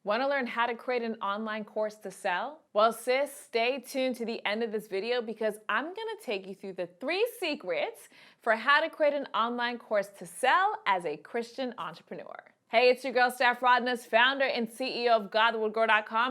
Want to learn how to create an online course to sell? Well, sis, stay tuned to the end of this video because I'm going to take you through the 3 secrets for how to create an online course to sell as a Christian entrepreneur. Hey, it's your girl, Steph Rodness, founder and CEO of Godlywood,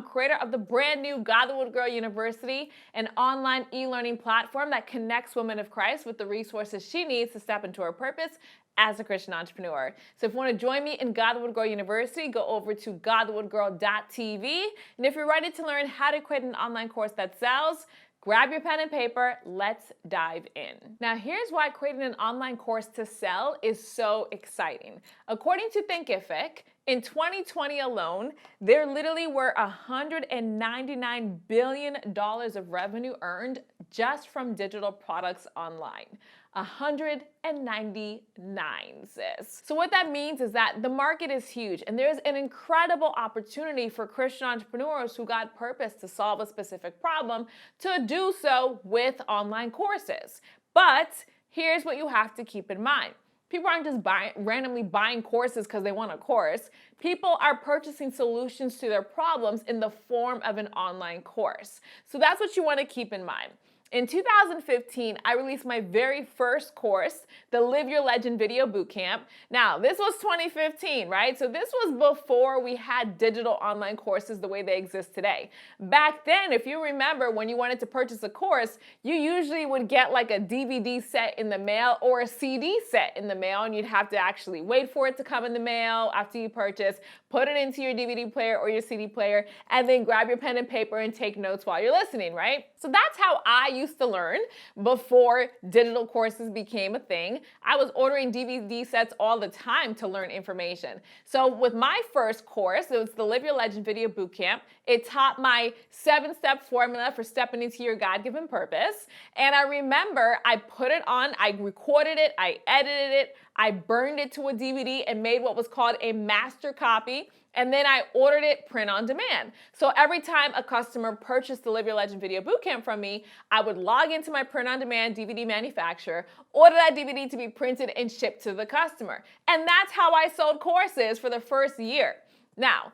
creator of the brand new Godlywood Girl University, an online e-learning platform that connects women of Christ with the resources she needs to step into her purpose as a Christian entrepreneur. So if you want to join me in Godlywood Girl University, go over to godlywoodgirl.tv. And if you're ready to learn how to create an online course that sells, grab your pen and paper, let's dive in. Now, here's why creating an online course to sell is so exciting. According to Thinkific, in 2020 alone, there literally were $199 billion of revenue earned just from digital products online. 199, sis. So what that means is that the market is huge and there's an incredible opportunity for Christian entrepreneurs who got purpose to solve a specific problem to do so with online courses. But here's what you have to keep in mind. People aren't just randomly buying courses because they want a course. People are purchasing solutions to their problems in the form of an online course. So that's what you want to keep in mind. In 2015, I released my very first course, the Live Your Legend Video Bootcamp. Now, this was 2015, right? So this was before we had digital online courses the way they exist today. Back then, if you remember, when you wanted to purchase a course, you usually would get like a DVD set in the mail or a CD set in the mail, and you'd have to actually wait for it to come in the mail after you purchase, put it into your DVD player or your CD player, and then grab your pen and paper and take notes while you're listening, right? So that's how I used to learn before digital courses became a thing. I was ordering DVD sets all the time to learn information. So with my first course, it was the Live Your Legend Video Bootcamp. It taught my 7-step formula for stepping into your God-given purpose. And I remember I put it on, I recorded it, I edited it, I burned it to a DVD and made what was called a master copy. And then I ordered it print on demand. So every time a customer purchased the Live Your Legend Video Bootcamp from me, I would log into my print on demand DVD manufacturer, order that DVD to be printed and shipped to the customer. And that's how I sold courses for the first year. Now,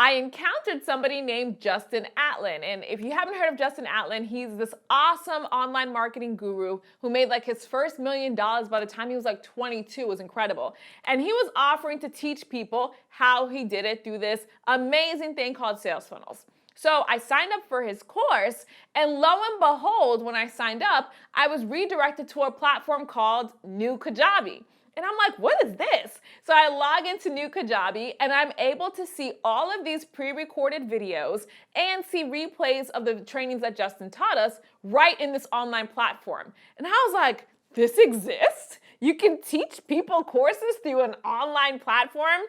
I encountered somebody named Justin Atlin. And if you haven't heard of Justin Atlin, he's this awesome online marketing guru who made like his first $1 million by the time he was like 22. It was incredible. And he was offering to teach people how he did it through this amazing thing called sales funnels. So I signed up for his course, and lo and behold, when I signed up, I was redirected to a platform called New Kajabi. And I'm like, what is this? So I log into New Kajabi and I'm able to see all of these pre-recorded videos and see replays of the trainings that Justin taught us right in this online platform. And I was like, this exists? You can teach people courses through an online platform?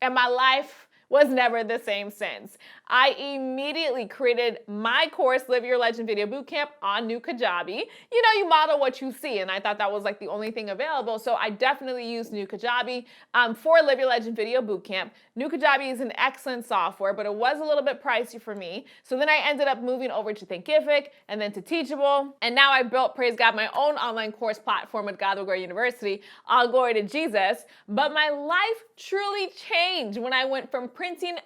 And my life was never the same since. I immediately created my course, Live Your Legend Video Bootcamp, on New Kajabi. You know, you model what you see, and I thought that was like the only thing available, so I definitely used New Kajabi for Live Your Legend Video Bootcamp. New Kajabi is an excellent software, but it was a little bit pricey for me, so then I ended up moving over to Thinkific, and then to Teachable, and now I built, praise God, my own online course platform at Godlywood Girl University. All glory to Jesus. But my life truly changed when I went from printing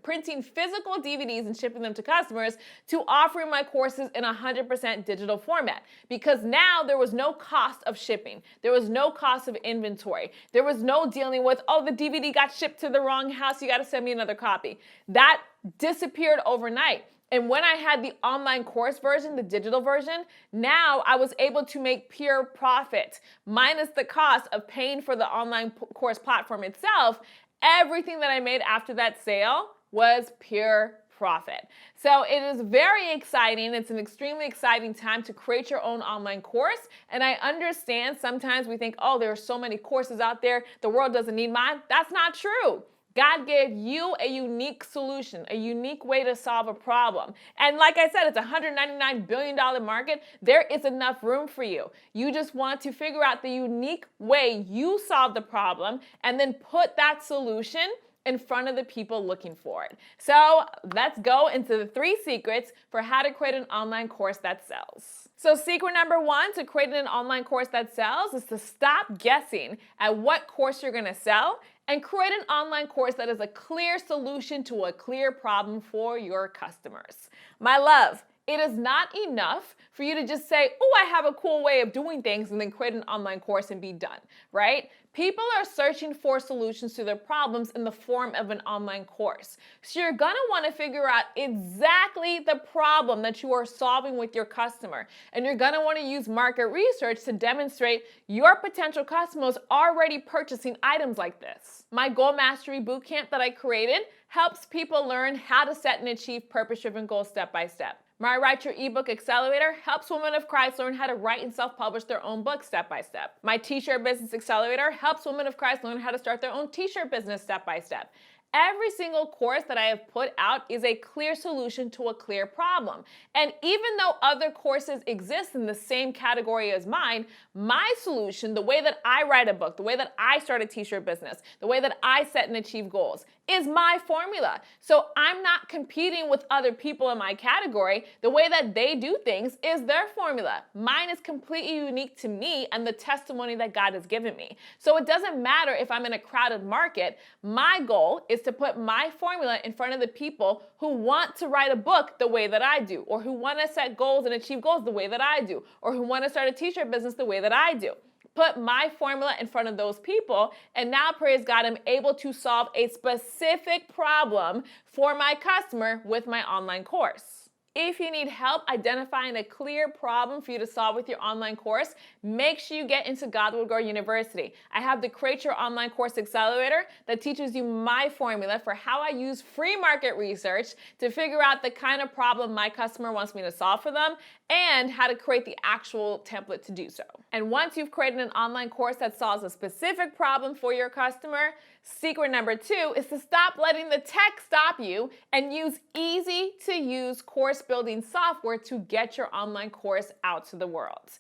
printing physical DVDs and shipping them to customers to offering my courses in 100% digital format. Because now there was no cost of shipping. There was no cost of inventory. There was no dealing with, oh, the DVD got shipped to the wrong house, you got to send me another copy. That disappeared overnight. And when I had the online course version, the digital version, now I was able to make pure profit, minus the cost of paying for the online course platform itself. Everything that I made after that sale was pure profit. So it is very exciting. It's an extremely exciting time to create your own online course. And I understand sometimes we think, oh, there are so many courses out there, the world doesn't need mine. That's not true. God gave you a unique solution, a unique way to solve a problem. And like I said, it's a $199 billion market. There is enough room for you. You just want to figure out the unique way you solve the problem and then put that solution in front of the people looking for it. So let's go into the 3 secrets for how to create an online course that sells. So secret number 1 to creating an online course that sells is to stop guessing at what course you're gonna sell and create an online course that is a clear solution to a clear problem for your customers. My love, it is not enough for you to just say, oh, I have a cool way of doing things, and then create an online course and be done, right? People are searching for solutions to their problems in the form of an online course. So you're gonna wanna figure out exactly the problem that you are solving with your customer. And you're gonna wanna use market research to demonstrate your potential customers already purchasing items like this. My Goal Mastery Bootcamp that I created helps people learn how to set and achieve purpose-driven goals step by step. My Write Your eBook Accelerator helps women of Christ learn how to write and self-publish their own book step by step. My T-shirt Business Accelerator helps women of Christ learn how to start their own t-shirt business step by step. Every single course that I have put out is a clear solution to a clear problem. And even though other courses exist in the same category as mine, my solution, the way that I write a book, the way that I start a t-shirt business, the way that I set and achieve goals, is my formula. So I'm not competing with other people in my category. The way that they do things is their formula. Mine is completely unique to me and the testimony that God has given me. So it doesn't matter if I'm in a crowded market. My goal is to put my formula in front of the people who want to write a book the way that I do, or who want to set goals and achieve goals the way that I do, or who want to start a t-shirt business the way that I do. Put my formula in front of those people, and now, praise God, I'm able to solve a specific problem for my customer with my online course. If you need help identifying a clear problem for you to solve with your online course, make sure you get into Godlywood University. I have the Create Your Online Course Accelerator that teaches you my formula for how I use free market research to figure out the kind of problem my customer wants me to solve for them, and how to create the actual template to do so. And once you've created an online course that solves a specific problem for your customer, secret number 2 is to stop letting the tech stop you and use easy to use course building software to get your online course out to the world.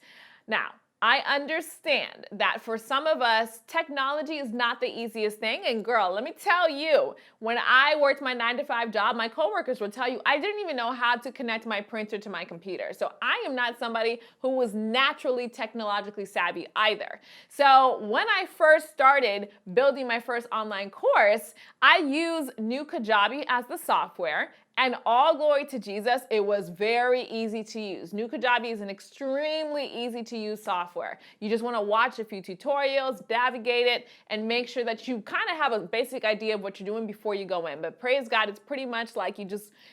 Now, I understand that for some of us, technology is not the easiest thing. And girl, let me tell you, when I worked my 9-to-5 job, my coworkers would tell you I didn't even know how to connect my printer to my computer. So I am not somebody who was naturally technologically savvy either. So when I first started building my first online course, I used new Kajabi as the software. And all glory to Jesus, it was very easy to use. New Kajabi is an extremely easy to use software. You just want to watch a few tutorials, navigate it, and make sure that you kind of have a basic idea of what you're doing before you go in. But praise God, it's pretty much like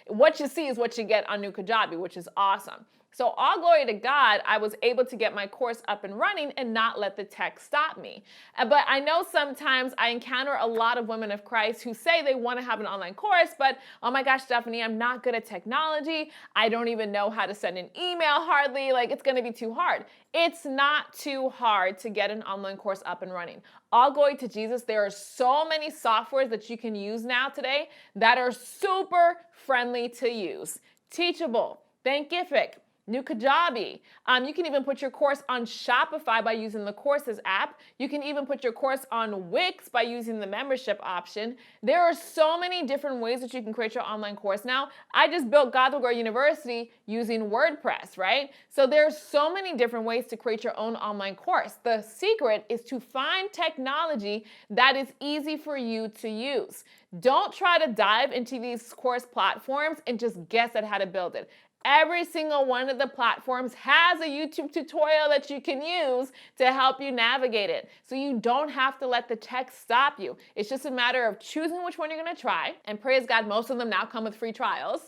what you see is what you get on New Kajabi, which is awesome. So all glory to God, I was able to get my course up and running and not let the tech stop me. But I know sometimes I encounter a lot of women of Christ who say they want to have an online course, but oh my gosh, Stephanie, I'm not good at technology. I don't even know how to send an email hardly. Like, it's going to be too hard. It's not too hard to get an online course up and running. All glory to Jesus. There are so many softwares that you can use now today that are super friendly to use. Teachable, Thinkific, New Kajabi. You can even put your course on Shopify by using the Courses app. You can even put your course on Wix by using the membership option. There are so many different ways that you can create your online course now. I just built Godlywood University using WordPress, right? So there's so many different ways to create your own online course. The secret is to find technology that is easy for you to use. Don't try to dive into these course platforms and just guess at how to build it. Every single one of the platforms has a YouTube tutorial that you can use to help you navigate it. So you don't have to let the tech stop you. It's just a matter of choosing which one you're going to try. And praise God, most of them now come with free trials.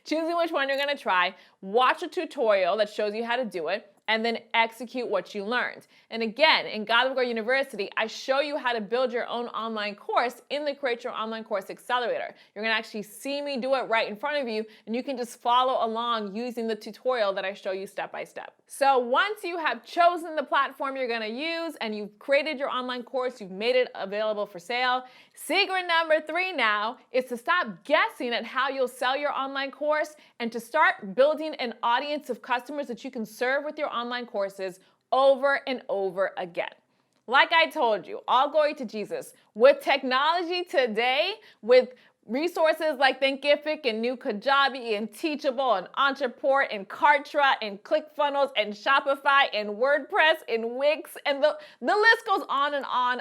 Choosing which one you're going to try, watch a tutorial that shows you how to do it, and then execute what you learned. And again, in Godlywood University, I show you how to build your own online course in the Create Your Online Course Accelerator. You're gonna actually see me do it right in front of you, and you can just follow along using the tutorial that I show you step by step. So once you have chosen the platform you're gonna use and you've created your online course, you've made it available for sale, secret number 3 now is to stop guessing at how you'll sell your online course and to start building an audience of customers that you can serve with your online courses over and over again. Like I told you, all glory to Jesus. With technology today, with Resources like Thinkific and new Kajabi and Teachable and Entreport and Kartra and ClickFunnels and Shopify and WordPress and Wix, and the list goes on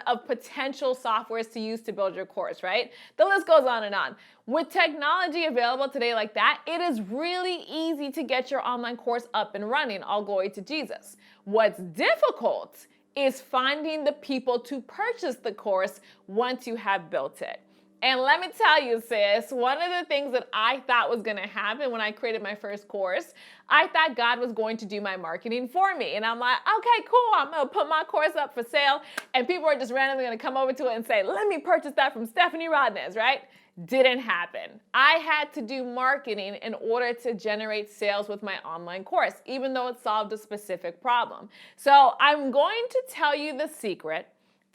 of potential softwares to use to build your course, right? The list goes on and on. With technology available today like that, it is really easy to get your online course up and running, all glory to Jesus. What's difficult is finding the people to purchase the course once you have built it. And let me tell you, sis, one of the things that I thought was going to happen when I created my first course, I thought God was going to do my marketing for me. And I'm like, okay, cool, I'm going to put my course up for sale. And people are just randomly going to come over to it and say, let me purchase that from Stephanie Rodnez, right? Didn't happen. I had to do marketing in order to generate sales with my online course, even though it solved a specific problem. So I'm going to tell you the secret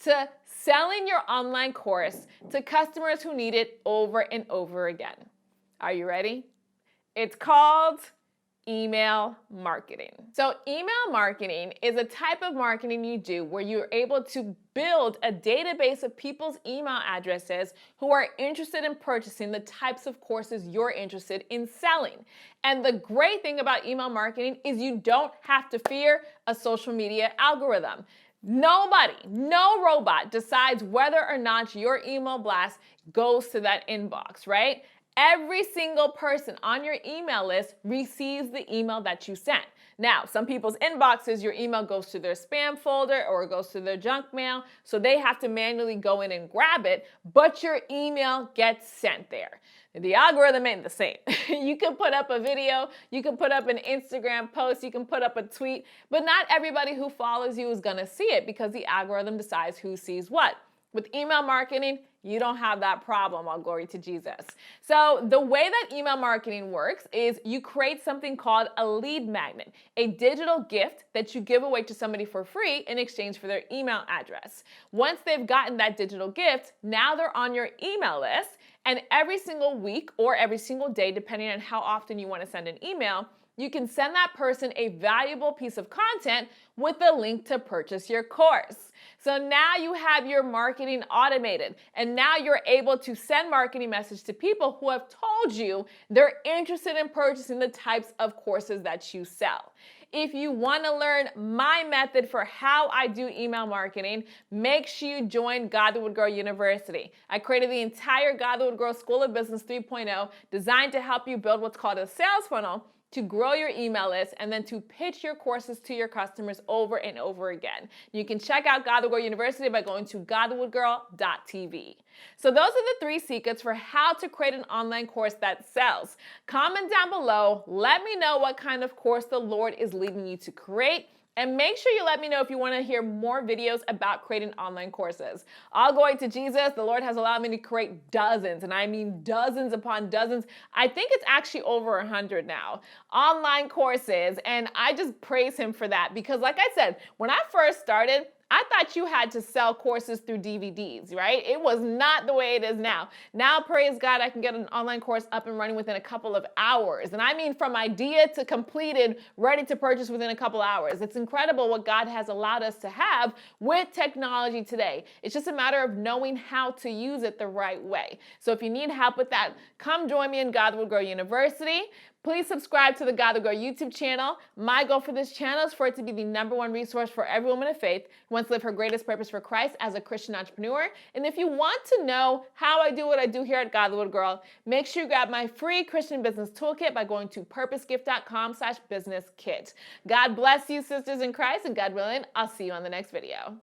to selling your online course to customers who need it over and over again. Are you ready? It's called email marketing. So email marketing is a type of marketing you do where you're able to build a database of people's email addresses who are interested in purchasing the types of courses you're interested in selling. And the great thing about email marketing is you don't have to fear a social media algorithm. Nobody, no robot decides whether or not your email blast goes to that inbox, right? Every single person on your email list receives the email that you sent. Now, some people's inboxes, your email goes to their spam folder or it goes to their junk mail, so they have to manually go in and grab it, but your email gets sent there. The algorithm ain't the same. You can put up a video, you can put up an Instagram post, you can put up a tweet, but not everybody who follows you is gonna see it because the algorithm decides who sees what. With email marketing, you don't have that problem, all glory to Jesus. So the way that email marketing works is you create something called a lead magnet, a digital gift that you give away to somebody for free in exchange for their email address. Once they've gotten that digital gift, now they're on your email list, and every single week or every single day, depending on how often you want to send an email, you can send that person a valuable piece of content with a link to purchase your course. So now you have your marketing automated, and now you're able to send marketing messages to people who have told you they're interested in purchasing the types of courses that you sell. If you want to learn my method for how I do email marketing, make sure you join Godlywood Girl University. I created the entire Godlywood Girl School of Business 3.0 designed to help you build what's called a sales funnel to grow your email list and then to pitch your courses to your customers over and over again. You can check out Godlywood Girl University by going to godlywoodgirl.tv. So those are the 3 secrets for how to create an online course that sells. Comment down below, let me know what kind of course the Lord is leading you to create. And make sure you let me know if you want to hear more videos about creating online courses. All glory to Jesus. The Lord has allowed me to create dozens, and I mean dozens upon dozens. I think it's actually over 100 now, online courses. And I just praise him for that because like I said, when I first started, I thought you had to sell courses through DVDs, right? It was not the way it is now. Now, praise God, I can get an online course up and running within a couple of hours. And I mean from idea to completed, ready to purchase within a couple hours. It's incredible what God has allowed us to have with technology today. It's just a matter of knowing how to use it the right way. So if you need help with that, come join me in Godlywood Girl University. Please subscribe to the Godlywood Girl YouTube channel. My goal for this channel is for it to be the #1 resource for every woman of faith who wants to live her greatest purpose for Christ as a Christian entrepreneur. And if you want to know how I do what I do here at Godlywood Girl, make sure you grab my free Christian business toolkit by going to purposegift.com/businesskit. God bless you, sisters in Christ, and God willing, I'll see you on the next video.